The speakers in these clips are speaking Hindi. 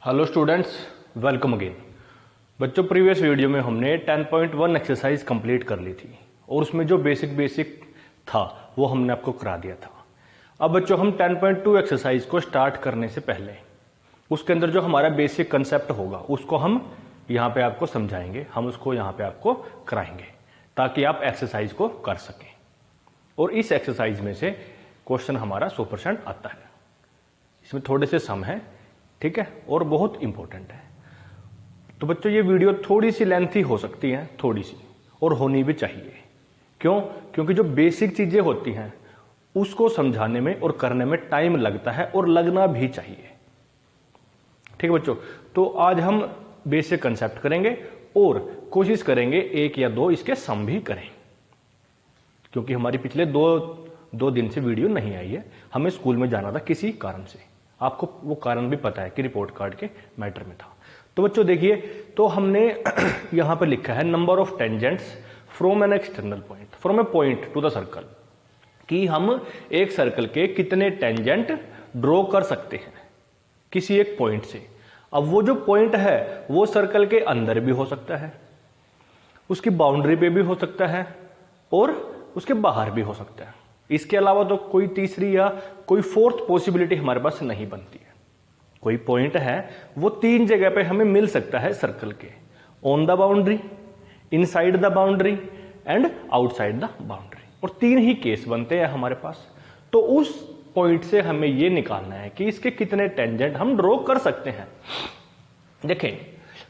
Hello students, welcome again. बच्चों, प्रीवियस वीडियो में हमने 10.1 एक्सरसाइज कंप्लीट कर ली थी और उसमें जो बेसिक था वो हमने आपको करा दिया था। अब बच्चों, हम 10.2 एक्सरसाइज को स्टार्ट करने से पहले उसके अंदर जो हमारा बेसिक कंसेप्ट होगा उसको हम यहाँ पे आपको समझाएंगे, हम उसको यहाँ पे आपको कराएंगे ताकि आप एक्सरसाइज को कर सकें। और इस एक्सरसाइज में से क्वेश्चन हमारा 100% आता है। इसमें थोड़े से सम है, ठीक है, और बहुत इंपॉर्टेंट है। तो बच्चों, ये वीडियो थोड़ी सी लेंथी हो सकती है, थोड़ी सी, और होनी भी चाहिए। क्यों? क्योंकि जो बेसिक चीजें होती हैं उसको समझाने में और करने में टाइम लगता है और लगना भी चाहिए। ठीक है बच्चों, तो आज हम बेसिक कंसेप्ट करेंगे और कोशिश करेंगे एक या दो इसके सम भी करें, क्योंकि हमारी पिछले दो दिन से वीडियो नहीं आई है। हमें स्कूल में जाना था किसी कारण से, आपको वो कारण भी पता है कि रिपोर्ट कार्ड के मैटर में था। तो बच्चों देखिए, तो हमने यहां पर लिखा है number of tangents from an external point from a point two the circle, कि हम एक सर्कल के कितने टेंजेंट ड्रॉ कर सकते हैं किसी एक पॉइंट से। अब वो जो पॉइंट है वो सर्कल के अंदर भी हो सकता है, उसकी बाउंड्री पे भी हो सकता है और उसके बाहर भी हो सकता है। इसके अलावा तो कोई तीसरी या कोई फोर्थ पॉसिबिलिटी हमारे पास नहीं बनती है। कोई पॉइंट है वो तीन जगह पे हमें मिल सकता है सर्कल के, on the boundary, inside the boundary and outside the boundary, और तीन ही केस बनते हैं हमारे पास। तो उस पॉइंट से हमें यह निकालना है कि इसके कितने टेंजेंट हम ड्रॉ कर सकते हैं। देखें,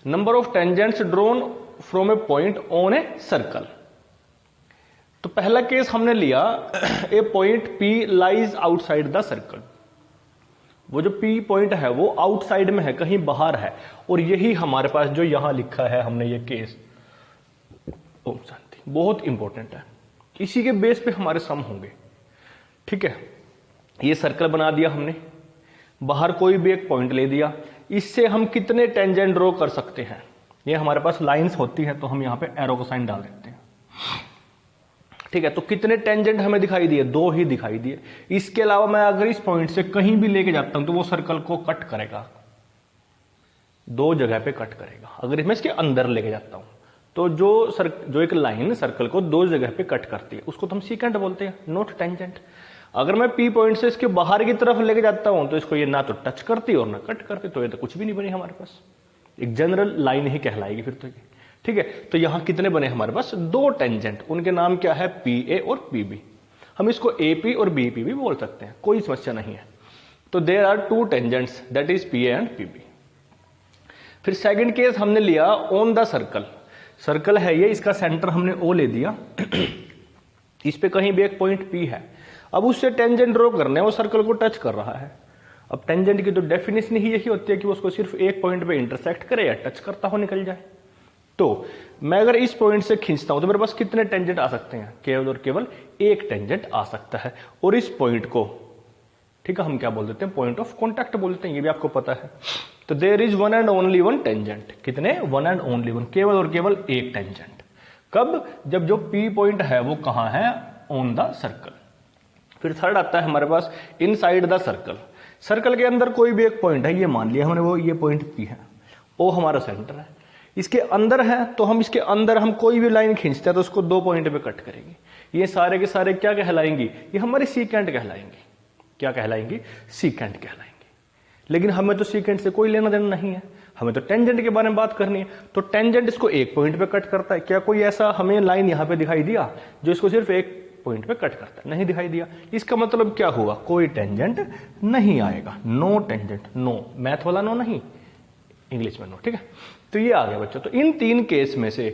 number of tangents drawn from a point on a circle. तो पहला केस हमने लिया, a point P lies outside the circle. वो जो P पॉइंट है वो आउटसाइड में है, कहीं बाहर है, और यही हमारे पास जो यहां लिखा है हमने ये केस, ओम शांति, बहुत इंपॉर्टेंट है। इसी के बेस पे हमारे सम होंगे। ठीक है, ये सर्कल बना दिया हमने, बाहर कोई भी एक पॉइंट ले दिया, इससे हम कितने टेंजेंट ड्रॉ कर सकते हैं। ये हमारे पास लाइंस होती है तो हम यहां पे एरो का साइन डाल देते हैं। ठीक है, तो कितने टेंजेंट हमें दिखाई दिए? दो ही दिखाई दिए। इसके अलावा मैं अगर इस पॉइंट से कहीं भी लेके जाता हूं तो वो सर्कल को कट करेगा, दो जगह पे कट करेगा। अगर मैं इसके अंदर लेके जाता हूं तो जो एक लाइन सर्कल को दो जगह पे कट करती है उसको तो हम सीकेंट बोलते हैं, नॉट टेंजेंट। अगर मैं P पॉइंट से इसके बाहर की तरफ लेके जाता हूं तो इसको ये ना तो टच करती और ना कट करती, तो ये तो कुछ भी नहीं बनी हमारे पास, एक जनरल लाइन ही कहलाएगी फिर तो ये। ठीक है, तो यहां कितने बने हमारे पास? दो टेंजेंट, उनके नाम क्या है? PA और PB। हम इसको AP और BP भी बोल सकते हैं, कोई समस्या नहीं है। तो there are two tangents, that is PA and PB। फिर सेकंड केस हमने लिया ऑन द सर्कल। सर्कल है ये, इसका सेंटर हमने O ले दिया इस पे कहीं भी एक पॉइंट P है। अब उससे टेंजेंट ड्रॉ करने हैं, वो सर्कल को टच कर रहा है। अब टेंजेंट की तो डेफिनेशन ही यही होती है कि उसको सिर्फ एक पॉइंट पे इंटरसेक्ट करे या टच करता हो निकल जाए। तो मैं अगर इस पॉइंट से खींचता हूं तो मेरे पास कितने टेंजेंट आ सकते हैं? केवल और केवल एक टेंजेंट आ सकता है। और इस पॉइंट को, ठीक है, हम क्या बोल देते हैं? पॉइंट ऑफ कॉन्टैक्ट बोलते हैं, ये भी आपको पता है। तो there is one and only one tangent. कितने? वन एंड ओनली वन, केवल और केवल एक टेंजेंट। कब? जब जो P पॉइंट है वो कहां है? On the circle. फिर थर्ड आता है हमारे पास इनसाइड द सर्कल। सर्कल के अंदर कोई भी एक पॉइंट है, ये मान लिया हमने, वो ये पॉइंट P है, वो हमारा सेंटर है। इसके अंदर है तो हम इसके अंदर हम कोई भी लाइन खींचते हैं तो उसको दो पॉइंट पे कट करेंगे। ये सारे के सारे क्या कहलाएंगी? ये हमारे सीकेंट कहलाएंगे। क्या कहलाएंगी? सीकेंट कहलाएंगे। लेकिन हमें तो सीकेंट से कोई लेना देना नहीं है, हमें तो टेंजेंट के बारे में बात करनी है। तो टेंजेंट इसको एक पॉइंट पे कट करता है। क्या कोई ऐसा हमें लाइन यहां पे दिखाई दिया जो इसको सिर्फ एक पॉइंट पे कट करता है? नहीं दिखाई दिया। इसका मतलब क्या हुआ? कोई टेंजेंट नहीं आएगा, नो टेंजेंट, नो, मैथ वाला नो नहीं, इंग्लिश में नो। ठीक है, तो ये आ गया बच्चों। तो इन तीन केस में से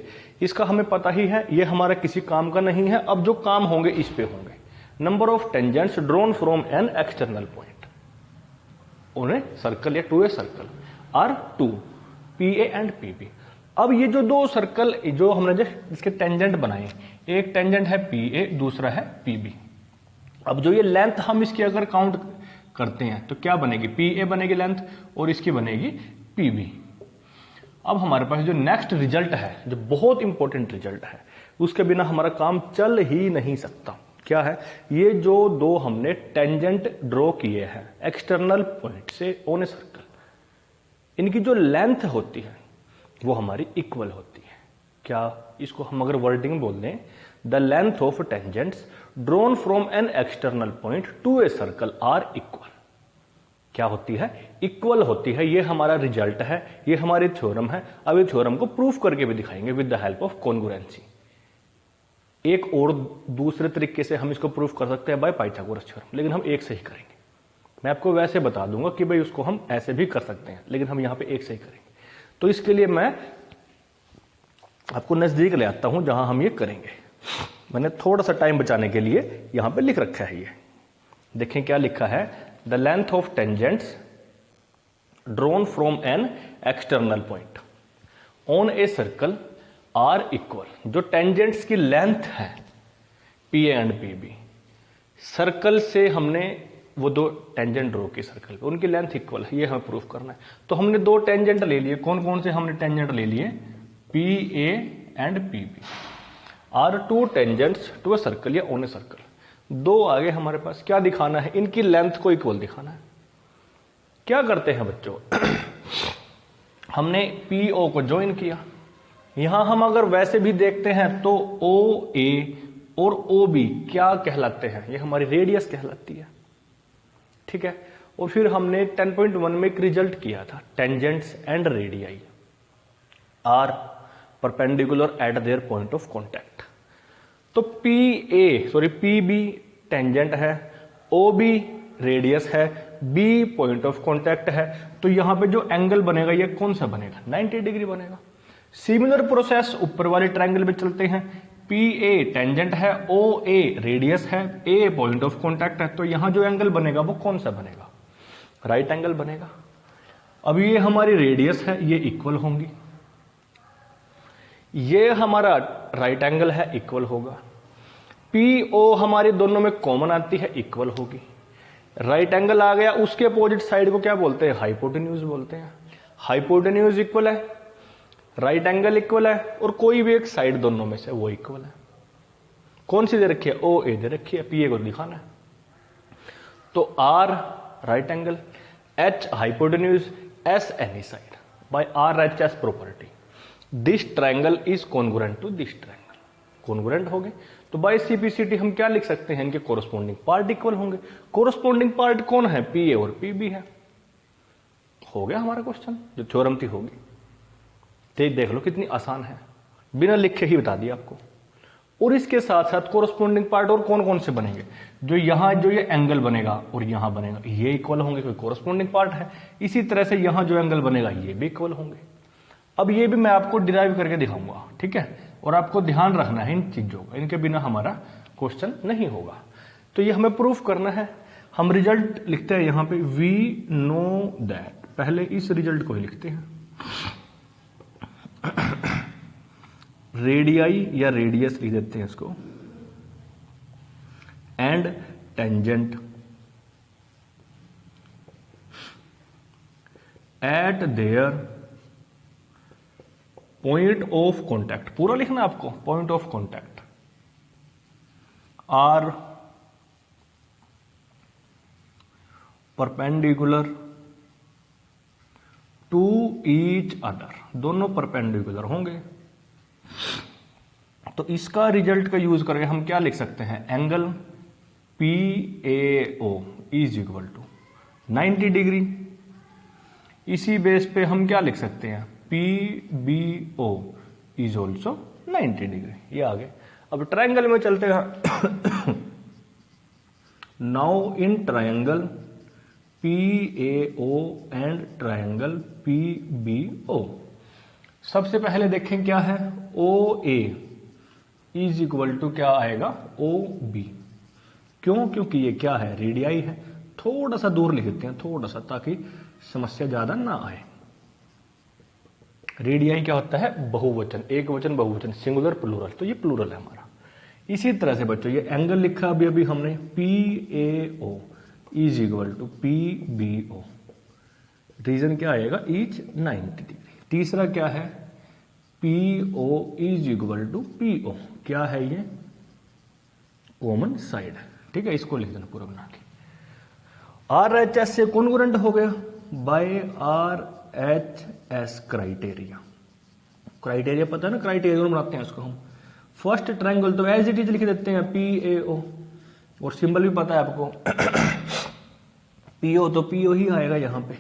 इसका हमें पता ही है, ये हमारा किसी काम का नहीं है। अब जो काम होंगे इस पे होंगे। Number of tangents drawn from an external point on a circle या to a circle are two, PA and PB। अब ये जो दो सर्कल जो हमने जिसके टेंजेंट बनाए, एक टेंजेंट है PA, दूसरा है PB। अब जो ये लेंथ हम इसकी अगर काउंट करते हैं तो क्या बनेगी? PA बनेगी लेंथ और इसकी बनेगी PB। अब हमारे पास जो नेक्स्ट रिजल्ट है, जो बहुत इंपॉर्टेंट रिजल्ट है, उसके बिना हमारा काम चल ही नहीं सकता। क्या है? ये जो दो हमने टेंजेंट ड्रॉ किए हैं एक्सटर्नल पॉइंट से ऑन ए सर्कल, इनकी जो लेंथ होती है वो हमारी इक्वल होती है। क्या, इसको हम अगर वर्डिंग बोल दें, the length of tangents drawn from an external point to a circle are equal. क्या होती है? इक्वल होती है। ये हमारा रिजल्ट है, ये हमारी थ्योरम है। अब ये थ्योरम को प्रूफ करके भी दिखाएंगे with the help of congruency. एक और दूसरे तरीके से हम इसको प्रूफ कर सकते हैं बाय पाइथागोरस थ्योरम, लेकिन हम एक से ही करेंगे। मैं आपको वैसे बता दूंगा कि भाई उसको हम ऐसे भी कर सकते हैं, लेकिन हम यहां पे एक से ही करेंगे। तो इसके लिए मैं आपको नजदीक ले आता हूं जहां हम ये करेंगे। मैंने थोड़ा सा टाइम बचाने के लिए यहां पे लिख रखा है। ये देखें क्या लिखा है, the length of tangents drawn from an external point on a circle are equal. जो टेंजेंट्स की लेंथ है P A and P B, circle से हमने वो दो टेंजेंट ड्रॉ की सर्कल पे, उनकी लेंथ इक्वल है, ये हमें प्रूफ करना है। तो हमने दो टेंजेंट ले लिए। कौन कौन से हमने टेंजेंट ले लिए? P A and P B are two tangents to a circle या ऑन ए सर्कल। दो आगे हमारे पास। क्या दिखाना है? इनकी लेंथ को इक्वल दिखाना है। क्या करते हैं बच्चों, हमने पी ओ को ज्वाइन किया। यहां हम अगर वैसे भी देखते हैं तो ओ ए और ओ बी क्या कहलाते हैं? ये हमारी रेडियस कहलाती है, ठीक है। और फिर हमने 10.1 में एक रिजल्ट किया था, tangents and radii are perpendicular at their point of contact. तो पी बी टेंजेंट है, ओ बी रेडियस है, बी पॉइंट ऑफ कॉन्टैक्ट है। तो यहां पे जो एंगल बनेगा ये कौन सा बनेगा? 90 डिग्री बनेगा। सिमिलर प्रोसेस ऊपर वाले ट्रायंगल में चलते हैं। पी ए टेंजेंट है, ओ ए रेडियस है, ए पॉइंट ऑफ कॉन्टैक्ट है। तो यहां जो एंगल बनेगा वो कौन सा बनेगा? राइट एंगल बनेगा। अब ये हमारी रेडियस है, ये इक्वल होंगी। ये हमारा राइट एंगल है, इक्वल होगा। पी ओ हमारी दोनों में कॉमन आती है, इक्वल होगी। राइट एंगल आ गया, उसके अपोजिट साइड को क्या बोलते हैं? हाइपोटेन्यूज बोलते हैं। हाइपोटेन्यूज इक्वल है, राइट एंगल इक्वल है, और कोई भी एक साइड दोनों में से वो इक्वल है। कौन सी दे रखी है? ओ ए दे रखी है, पी ए को दिखाना है। तो R right angle, H hypotenuse, S any side by R H S property. This triangle is congruent to this triangle. Congruent हो गए तो बाय सीपीसीटी हम क्या लिख सकते हैं? इनके कोरस्पोंडिंग पार्ट इक्वल होंगे। कोरस्पोंडिंग पार्ट कौन है? पी ए और पी बी है। हो गया हमारा क्वेश्चन, जो थ्योरम थी होगी। तो देख लो कितनी आसान है, बिना लिखे ही बता दिया आपको। और इसके साथ साथ कोरस्पोंडिंग पार्ट और कौन कौन से बनेंगे? जो यहां जो ये एंगल बनेगा और यहां बनेगा, ये इक्वल होंगे, कोई कोरस्पोंडिंग पार्ट है। इसी तरह से यहां जो एंगल बनेगा ये भी इक्वल होंगे। अब ये भी मैं आपको डिराइव करके दिखाऊंगा, ठीक है। और आपको ध्यान रखना है इन चीजों का, इनके बिना हमारा क्वेश्चन नहीं होगा। तो ये हमें प्रूफ करना है। हम रिजल्ट लिखते हैं यहां पे, वी नो दैट। पहले इस रिजल्ट को ही लिखते हैं, रेडियाई या रेडियस लिख देते हैं इसको, and tangent at their point of contact. पूरा लिखना आपको, point of contact are perpendicular to each other. दोनों परपेंडिकुलर होंगे। तो इसका रिजल्ट का यूज करके हम क्या लिख सकते हैं? Angle P A O is equal to 90 degree. इसी बेस पे हम क्या लिख सकते हैं? P B O is also 90 degree. ये आ गए। अब ट्रायंगल में चलते हैं। Now in triangle P A O and triangle P B O, सबसे पहले देखें क्या है? O A is equal to क्या आएगा? O B. क्यों? क्योंकि ये क्या है? रेडियाई है। थोड़ा सा दूर लिख देते हैं, थोड़ा सा, ताकि समस्या ज्यादा ना आए। रेडियाई क्या होता है? बहुवचन, एक वचन बहुवचन, सिंगुलर प्लूरल। तो ये प्लूरल है हमारा। इसी तरह से बच्चों ये एंगल लिखा अभी हमने, P A O is equal to P B O. Reason क्या आएगा? Is 90 degree. तीसरा क्या है? P O is equal to P O. क्या है ये? कॉमन साइड है, ठीक है। इसको लिख देना पूरा बना के। आर एच एस से कॉन्ग्रुएंट हो गया। Bye RHS criteria. क्राइटेरिया पता है ना, क्राइटेरियन बनाते हैं उसको हम। फर्स्ट ट्रायंगल तो एज इट इज लिख देते हैं PAO, और सिंबल भी पता है आपको PO, तो PO ही आएगा यहाँ पे,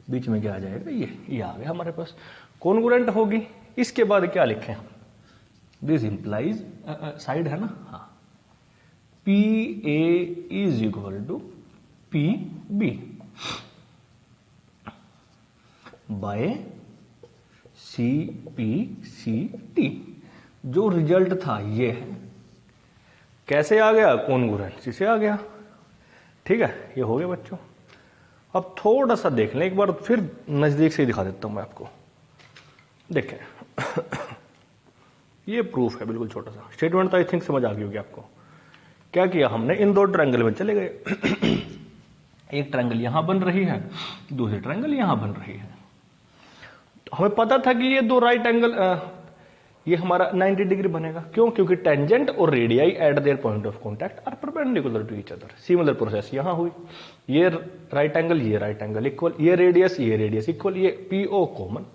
बीच में क्या आ जाएगा, ये आ गया हमारे पास। कॉन्ग्रुएंट होगी। इसके बाद क्या लिखें हम, दिस इंप्लाइज, साइड है ना, हाँ, PA is equal to PB by CPCT। जो रिजल्ट था ये है। कैसे आ गया, कॉन्ग्रुएंसी से आ गया। ठीक है, ये हो गया बच्चों। अब थोड़ा सा देख लें एक बार, फिर नजदीक से ही दिखा देता हूं मैं आपको। देखें ये प्रूफ है, बिल्कुल छोटा सा स्टेटमेंट, तो आई थिंक समझ आ गई होगी आपको। क्या किया हमने, इन दो ट्रायंगल में चले गए एक ट्रायंगल यहां बन रही है, दूसरी ट्रायंगल यहां बन रही है। तो हमें पता था कि ये दो राइट एंगल, ये हमारा 90 डिग्री बनेगा। क्यों, क्योंकि टेंजेंट और radii at their point of contact are perpendicular to each other. Similar process यहां हुई, ये राइट एंगल इक्वल, ये रेडियस इक्वल, ये PO कॉमन,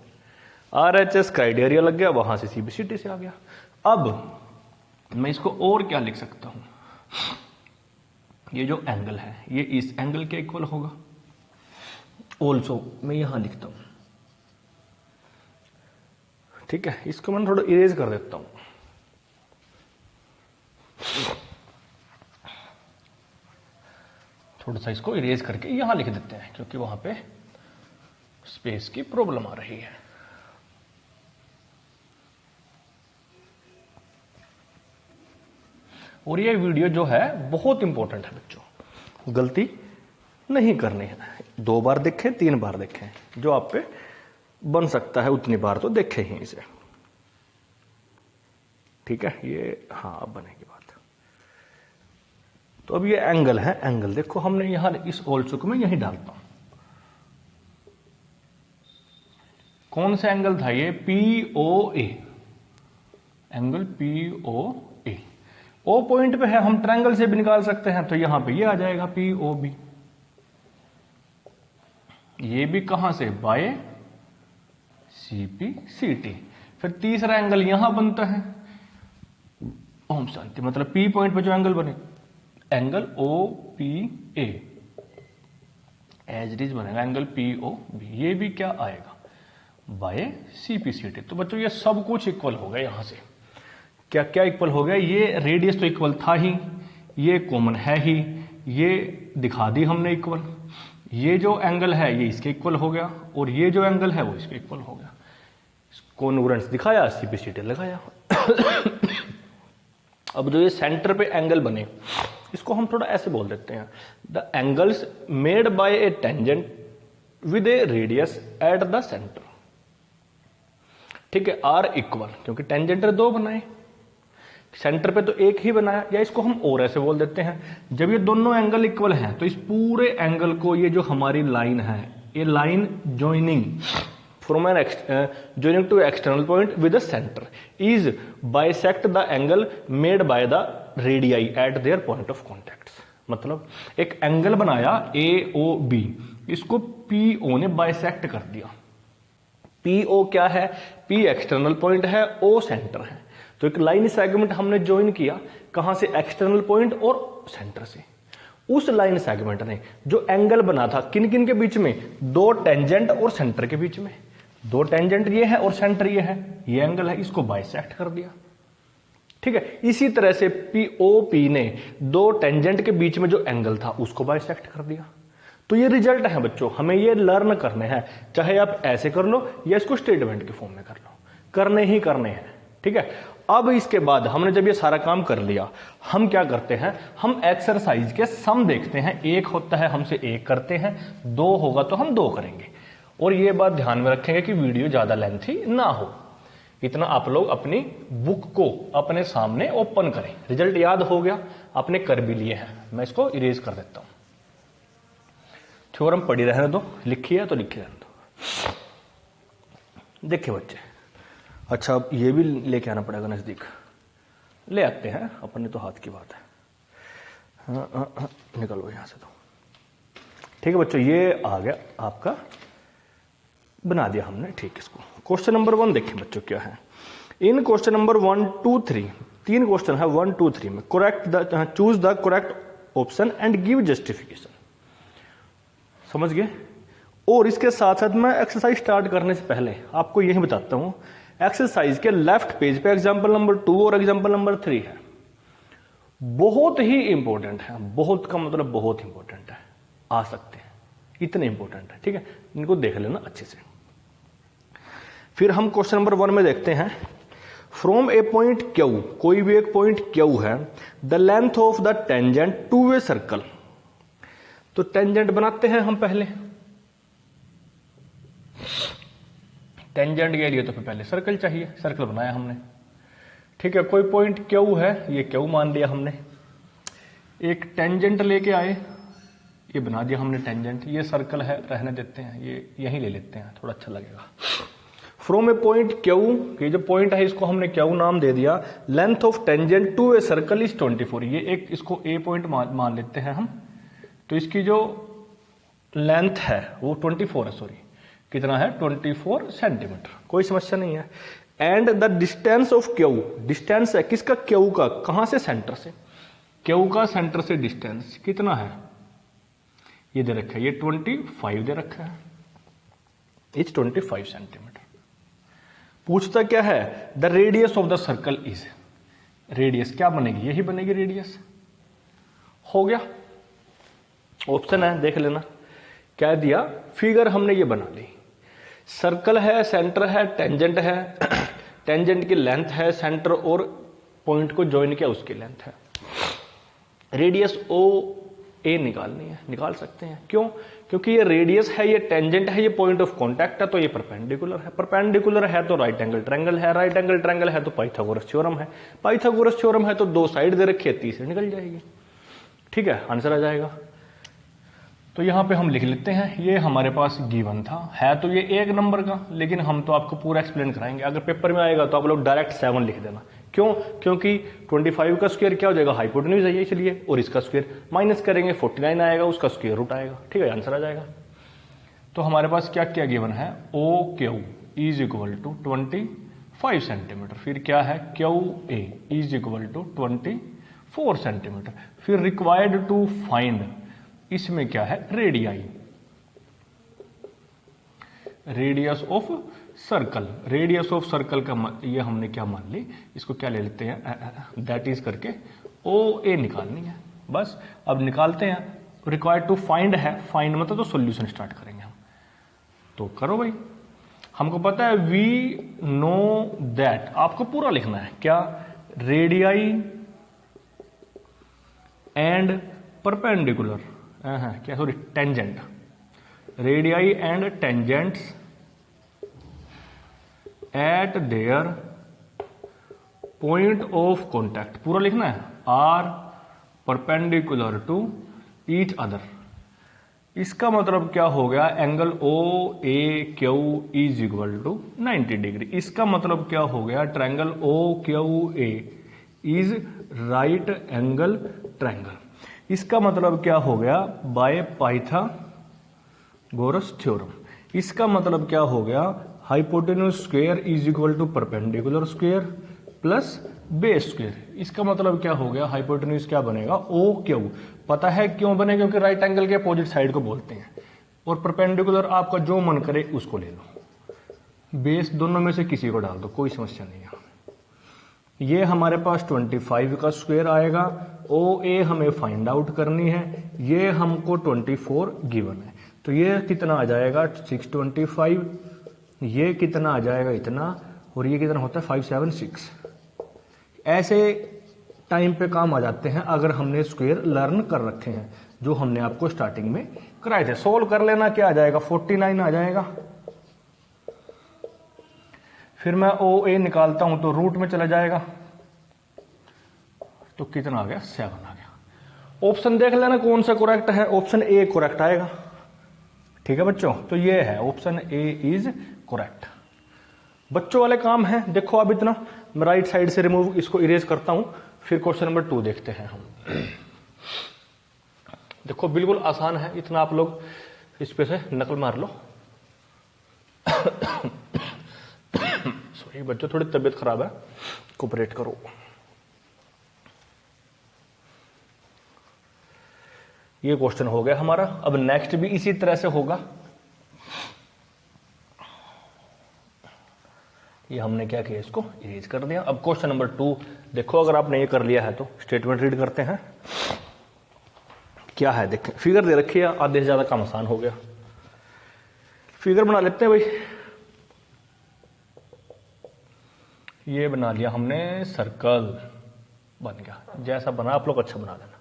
RHS क्राइटेरिया लग गया, वहां से CPCT से आ गया। अब मैं इसको और क्या लिख सकता हूं, ये जो एंगल है ये इस एंगल के इक्वल होगा। ऑल्सो मैं यहां लिखता हूं, ठीक है, इसको मैं थोड़ा इरेज कर देता हूं। थोड़ा सा इसको इरेज करके यहां लिख देते हैं, क्योंकि वहां पे स्पेस की प्रॉब्लम आ रही है। और ये वीडियो जो है बहुत इंपॉर्टेंट है बच्चों, गलती नहीं करनी है। 2 बार देखें, 3 बार देखें, जो आप पे बन सकता है उतनी बार तो देखें ही इसे। ठीक है, ये हाँ अब बनेगी बात। तो अब ये एंगल है, एंगल देखो हमने यहां इस ऑल्सो को मैं यहीं डालता हूं। कौन सा एंगल था ये, POA, angle POA। O point पे है, हम ट्रायंगल से भी निकाल सकते हैं, तो यहां पे ये आ जाएगा POB। ये भी कहां से, बाय CPCT। फिर तीसरा एंगल यहां बनता है, ओम शांति, मतलब P पॉइंट पे जो एंगल बने, angle OPA as it is बनेगा एंगल POB। ये भी क्या आएगा, बाय CPCT। तो बच्चों ये सब कुछ इक्वल हो गया। यहां से क्या क्या इक्वल हो गया, ये रेडियस तो इक्वल था ही, ये कॉमन है ही, ये दिखा दी हमने इक्वल, ये जो एंगल है ये इसके इक्वल हो गया, और ये जो एंगल है वो इसके इक्वल हो गया। कॉन्ग्रुएंस दिखाया, CPCT लगाया। अब जो ये सेंटर पे एंगल बने, इसको हम थोड़ा ऐसे बोल देते हैं, the angles made by A tangent with A radius at the centre. ठीक है, आर इक्वल, क्योंकि टेंजेंट 2 बनाए, सेंटर पे तो एक ही बनाया। या इसको हम और ऐसे बोल देते हैं, जब ये दोनों एंगल इक्वल हैं तो इस पूरे एंगल को, ये जो हमारी लाइन है, ये line joining from an joining to external point with the centre is bisect the angle made by the radii at their point of contact. मतलब एक एंगल बनाया AOB, इसको PO ने बाइसेक्ट कर दिया। PO क्या है, P एक्सटर्नल पॉइंट है, O सेंटर है। तो एक लाइन सेगमेंट हमने ज्वाइन किया, कहां से, एक्सटर्नल पॉइंट और सेंटर से। उस लाइन सेगमेंट ने जो एंगल बना था, किन किन के बीच में, 2 टेंजेंट और सेंटर के बीच में। 2 टेंजेंट ये है और सेंटर ये है, ये एंगल है, इसको बाइसेक्ट कर दिया। ठीक है, इसी तरह से POP ने 2 टेंजेंट के बीच में जो एंगल था उसको बाइसेक्ट कर दिया। तो ये रिजल्ट है बच्चों, हमें ये लर्न करने हैं, चाहे आप ऐसे कर लो या इसको स्टेटमेंट के फॉर्म में कर लो, करने ही करने हैं। ठीक है, अब इसके बाद हमने जब ये सारा काम कर लिया, हम क्या करते हैं, हम एक्सरसाइज के सम देखते हैं। 1 होता है, हमसे 1 करते हैं, 2 होगा तो हम 2 करेंगे। और ये बात ध्यान में रखेंगे कि वीडियो ज्यादा लेंथी ना हो, इतना आप लोग अपनी बुक को अपने सामने ओपन करें। रिजल्ट याद हो गया, आपने कर भी लिए हैं। मैं इसको इरेज कर देता हूं, थ्योरम पढ़ी रहने दो, लिखी है तो लिखी रहने दो। देखिए बच्चे, अच्छा अब ये भी लेके आना पड़ेगा नजदीक, ले आते हैं, अपने तो हाथ की बात है। हाँ, निकलो यहां से। तो ठीक है बच्चों, ये आ गया आपका, बना दिया हमने। ठीक, इसको क्वेश्चन नंबर 1 देखिए बच्चों क्या है। इन क्वेश्चन नंबर 1, 2, 3, 3 क्वेश्चन है 1, 2, 3 में choose the correct option and give justification. समझ गए। और इसके साथ साथ मैं एक्सरसाइज स्टार्ट करने से पहले आपको यही बताता हूं, एक्सरसाइज के लेफ्ट पेज पे एग्जाम्पल नंबर 2 और एग्जाम्पल नंबर 3 है, बहुत ही इंपॉर्टेंट है। बहुत का मतलब बहुत इंपॉर्टेंट है, आ सकते हैं, इतने इंपॉर्टेंट है। ठीक है, इनको देख लेना अच्छे से। फिर हम क्वेश्चन नंबर 1 में देखते हैं, फ्रॉम ए पॉइंट क्यू, कोई भी एक पॉइंट क्यू है, the length of the tangent to a circle. तो टेंजेंट बनाते हैं हम पहले, टेंजेंट के लिए तो पहले सर्कल चाहिए, सर्कल बनाया हमने। ठीक है, कोई पॉइंट क्यू है, ये क्यू मान लिया हमने, एक टेंजेंट लेके आए, ये बना दिया हमने टेंजेंट। ये सर्कल है, रहने देते हैं, ये यहीं ले लेते हैं, थोड़ा अच्छा लगेगा। फ्रॉम ए पॉइंट क्यू, ये जो पॉइंट है इसको हमने क्यू नाम दे दिया। Length of tangent to a circle is 24, ये एक इसको ए पॉइंट मान लेते हैं हम। तो इसकी जो लेंथ है वो 24 है, सॉरी कितना है, 24 सेंटीमीटर, कोई समस्या नहीं है। And the distance of Q, distance है किसका, क्यू का, कहां से, सेंटर से। क्यू का सेंटर से डिस्टेंस कितना है, ये दे रखा है, ये 25 दे रखा है, इज 25 सेंटीमीटर। पूछता क्या है, the radius of the circle is, radius क्या बनेगी, यही बनेगी रेडियस। हो गया, ऑप्शन है देख लेना। क्या दिया, फिगर हमने ये बना ली, सर्कल है, सेंटर है, टेंजेंट है, टेंजेंट की लेंथ है, सेंटर और पॉइंट को ज्वाइन किया उसकी लेंथ है। रेडियस ओ ए निकालनी है, निकाल सकते हैं। क्यों, क्योंकि ये रेडियस है, ये टेंजेंट है, ये पॉइंट ऑफ कांटेक्ट है, तो ये परपेंडिकुलर है। परपेंडिकुलर है तो राइट एंगल ट्रायंगल है, राइट एंगल ट्रायंगल है तो पाइथागोरस थ्योरम है, पाइथागोरस थ्योरम है तो दो साइड दे रखी है, तीसरी निकल जाएगी। ठीक है, आंसर आ जाएगा। तो यहां पे हम लिख लेते हैं, ये हमारे पास गिवन था, है तो ये एक नंबर का, लेकिन हम तो आपको पूरा एक्सप्लेन कराएंगे। अगर पेपर में आएगा तो आप लोग डायरेक्ट 7 लिख देना। क्यों, क्योंकि 25 का स्क्वायर क्या हो जाएगा, हाइपोटेन्यूज है इसलिए, और इसका स्क्वायर माइनस करेंगे 49 आएगा, उसका स्क्वायर रूट आएगा। ठीक है, आंसर आ जाएगा। तो हमारे पास क्या क्या गिवन है, O Q is equal to 25 centimetre, फिर क्या है, Q A is equal to 24 centimetre, फिर रिक्वायर्ड टू फाइंड, इसमें क्या है, radii, radius of circle, radius of circle का ये हमने क्या मान ली, इसको क्या ले लेते हैं, दैट इज करके ओ ए निकालनी है बस। अब निकालते हैं, रिक्वायर्ड टू फाइंड है, फाइंड मतलब तो सॉल्यूशन स्टार्ट करेंगे हम। तो करो भाई, हमको पता है वी नो दैट, आपको पूरा लिखना है क्या, रेडियाई एंड परपेंडिकुलर, क्या sorry tangent, radii and tangents at their point of contact, पूरा लिखना है, are perpendicular to each other. इसका मतलब क्या हो गया, angle O A Q is equal to 90 degree. इसका मतलब क्या हो गया, triangle O Q A is right angle triangle. इसका मतलब क्या हो गया, बाय पाइथागोरस थ्योरम। इसका मतलब क्या हो गया, hypotenuse square is equal to perpendicular square plus base square. इसका मतलब क्या हो गया, हाइपोटेन्यूज क्या बनेगा, ओ क्यू। पता है क्यों बने, क्योंकि राइट एंगल के अपोजिट साइड को बोलते हैं, और परपेंडिकुलर आपका जो मन करे उसको ले लो, बेस दोनों में से किसी को डाल दो, कोई समस्या नहीं है। ये हमारे पास 25 का स्क्वायर आएगा, ओ ए हमें फाइंड आउट करनी है, ये हमको 24 गिवन है, तो ये कितना आ जाएगा 625, ये कितना आ जाएगा इतना, और ये कितना होता है 576। ऐसे टाइम पे काम आ जाते हैं अगर हमने स्क्वायर लर्न कर रखे हैं, जो हमने आपको स्टार्टिंग में कराए थे। सोल्व कर लेना, क्या आ जाएगा 49 आ जाएगा। फिर मैं ओ ए निकालता हूं तो रूट में चला जाएगा, तो कितना आ गया 7 आ गया। ऑप्शन देख लेना कौन सा करेक्ट है, ऑप्शन ए करेक्ट आएगा। ठीक है बच्चों, तो ये है ऑप्शन ए इज करेक्ट। बच्चों वाले काम है, देखो अब इतना मैं राइट साइड से रिमूव इसको इरेज करता हूं, फिर क्वेश्चन नंबर 2 देखते हैं हम। देखो बिल्कुल आसान है, इतना आप लोग इस पे से नकल मार लो। सॉरी बच्चों, थोड़ी तबीयत खराब है, कोऑपरेट करो। ये क्वेश्चन हो गया हमारा। अब नेक्स्ट भी इसी तरह से होगा। ये हमने क्या किया, इसको इरेज कर दिया। अब क्वेश्चन नंबर 2 देखो, अगर आपने ये कर लिया है तो स्टेटमेंट रीड करते हैं। क्या है देखें, फिगर दे रखी है, आधे से ज्यादा काम आसान हो गया। फिगर बना लेते हैं भाई। ये बना लिया हमने, सर्कल बन गया। जैसा बना आप लोग अच्छा बना देना।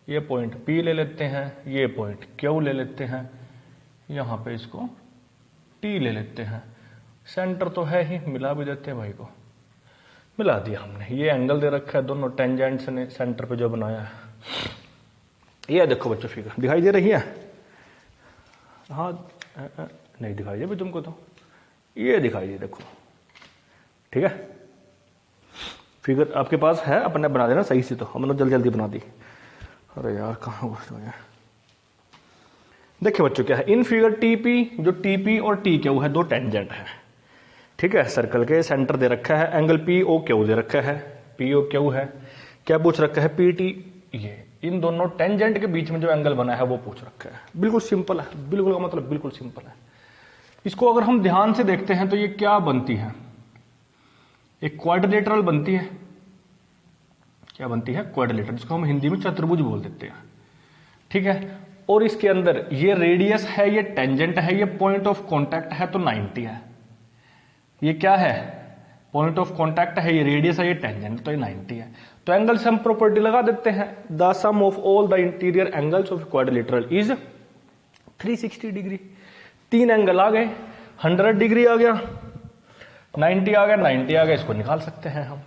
ये पॉइंट P ले लेते हैं, ये पॉइंट Q ले लेते हैं, यहां पे इसको T ले लेते हैं। सेंटर तो है ही, मिला भी देते हैं भाई को, मिला दिया हमने। ये एंगल दे रखा है, दोनों टेंजेंट्स ने सेंटर पे जो बनाया है। ये देखो बच्चों, फिगर दिखाई दे रही है? हाँ नहीं दिखाई दे भी तुमको, तो ये दिखाई दे, देखो ठीक है। फिगर आपके पास है, अपने बना देना सही से। तो हमने जल्दी जल्दी बना दी। अरे यार कहाँ घुस गया। देखिए बच्चों क्या है, इन फिगर टीपी, जो टीपी और टी क्यू है, दो टेंजेंट है, ठीक है। सर्कल के सेंटर दे रखा है, एंगल पी ओ क्यू दे रखा है, पी ओ क्यू है। क्या पूछ रखा है, पी टी। ये इन दोनों टेंजेंट के बीच में जो एंगल बना है वो पूछ रखा है। बिल्कुल सिंपल है, बिल्कुल का मतलब बिल्कुल सिंपल है। इसको अगर हम ध्यान से देखते हैं तो ये क्या बनती है, एक क्वाड्रिलेटरल बनती है। क्या बनती है, क्वाड्रिलेटरल, जिसको हम हिंदी में चतुर्भुज बोल देते हैं, ठीक है। और इसके अंदर ये रेडियस है, ये टेंजेंट है, ये पॉइंट ऑफ कॉन्टैक्ट है, तो 90 है। ये क्या है, पॉइंट ऑफ कॉन्टैक्ट है, ये रेडियस है, ये टेंजेंट, तो ये 90 है। तो एंगल से हम प्रॉपर्टी लगा देते हैं, the sum of all the interior angles of quadrilateral is 360 degree. 3 angle आ गए, 100 डिग्री आ गया, 90 आ गया, 90 आ गया, इसको निकाल सकते हैं हम,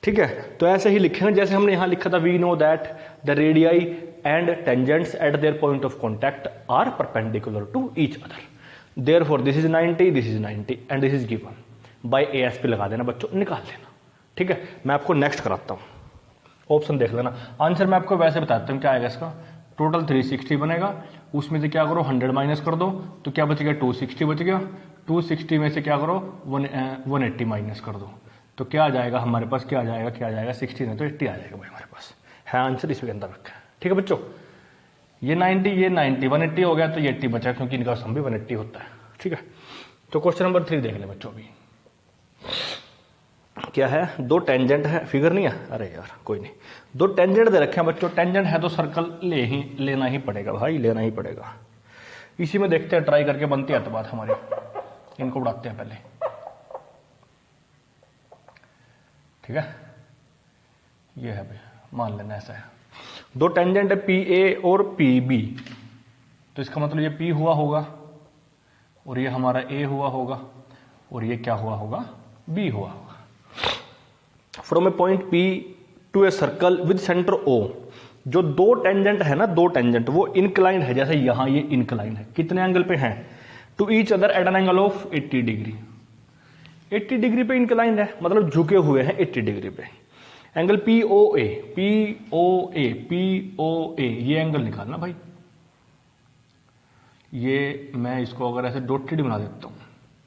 ठीक है। तो ऐसे ही लिखेंगे जैसे हमने यहां लिखा था, we know that the radii and tangents at their point of contact are perpendicular to each other, therefore this is 90, this is 90 and this is given by ASP लगा देना बच्चों, निकाल लेना, ठीक है। मैं आपको नेक्स्ट कराता हूं, ऑप्शन देख लेना। आंसर मैं आपको वैसे बताता हूं क्या आएगा इसका। टोटल 360 बनेगा, उसमें से क्या करो 100 माइनस कर दो, तो क्या बचेगा 260 बच गया। 260 में से क्या करो 180 माइनस कर दो, तो क्या आ जाएगा हमारे पास, क्या आ जाएगा 60 नहीं तो 80 आ जाएगा भाई हमारे पास है। आंसर इसके अंदर रखा है, ठीक है बच्चों। ये 90, ये 90, 180 हो गया, तो ये 80 बचा क्योंकि इनका सम भी 180 होता है, ठीक है। तो क्वेश्चन नंबर 3 देख ले बच्चों। अभी क्या है, दो टेंजेंट है, फिगर नहीं है, अरे यार कोई नहीं। दो टेंजेंट दे रखे हैं बच्चों, टेंजेंट है तो सर्कल लेना ही पड़ेगा भाई, लेना ही पड़ेगा। इसी में देखते हैं, ट्राई करके बनती है तो बात हमारी। इनको उड़ाते हैं पहले, ठीक है। ये है भाई, मान लेना ऐसा है, दो टेंजेंट है PA और PB, तो इसका मतलब ये P हुआ होगा और ये हमारा A हुआ होगा और ये क्या हुआ होगा, B हुआ होगा। From a point P to a circle with centre O, जो दो टेंजेंट है ना, दो टेंजेंट वो इंक्लाइंड है, जैसे यहां ये इंक्लाइंड है, कितने एंगल पे है, to each other at an angle of 80 degree. 80 degree पे इंक्लाइंड है, मतलब झुके हुए हैं 80 डिग्री पे। एंगल POA, POA, POA, ये एंगल निकालना भाई। ये मैं इसको अगर ऐसे डॉटेड बना देता हूं,